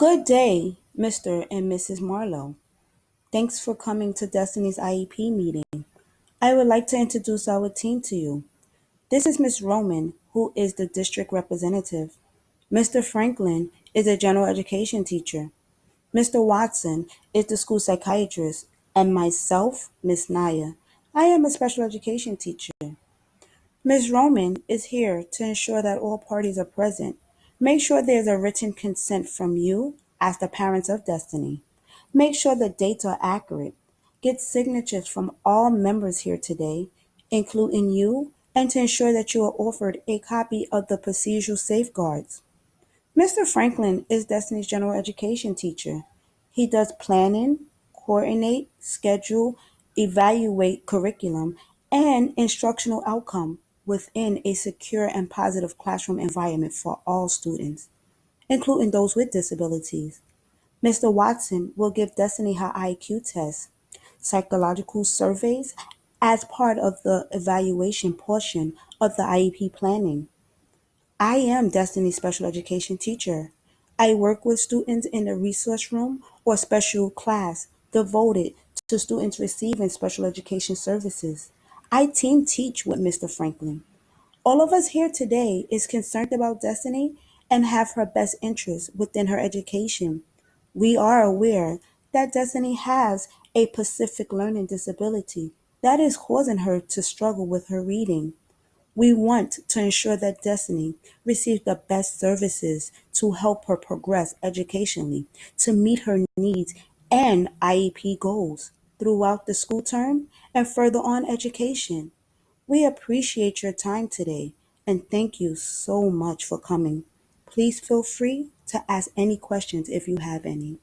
Good day, Mr. and Mrs. Marlowe. Thanks for coming to Destiny's IEP meeting. I would like to introduce our team to you. This is Ms. Roman, who is the district representative. Mr. Franklin is a general education teacher. Mr. Watson is the school psychiatrist. And myself, Miss Naya. I am a special education teacher. Ms. Roman is here to ensure that all parties are present. Make sure there's a written consent from you as the parents of Destiny. Make sure the dates are accurate. Get signatures from all members here today, including you, and to ensure that you are offered a copy of the procedural safeguards. Mr. Franklin is Destiny's general education teacher. He does planning, coordinate, schedule, evaluate curriculum, and instructional outcome within a secure and positive classroom environment for all students, including those with disabilities. Mr. Watson will give Destiny her IQ test, psychological surveys as part of the evaluation portion of the IEP planning. I am Destiny's special education teacher. I work with students in the resource room or special class devoted to students receiving special education services. I team teach with Mr. Franklin. All of us here today is concerned about Destiny and have her best interests within her education. We are aware that Destiny has a specific learning disability that is causing her to struggle with her reading. We want to ensure that Destiny receives the best services to help her progress educationally, to meet her needs and IEP goals throughout the school term and further on education. We appreciate your time today and thank you so much for coming. Please feel free to ask any questions if you have any.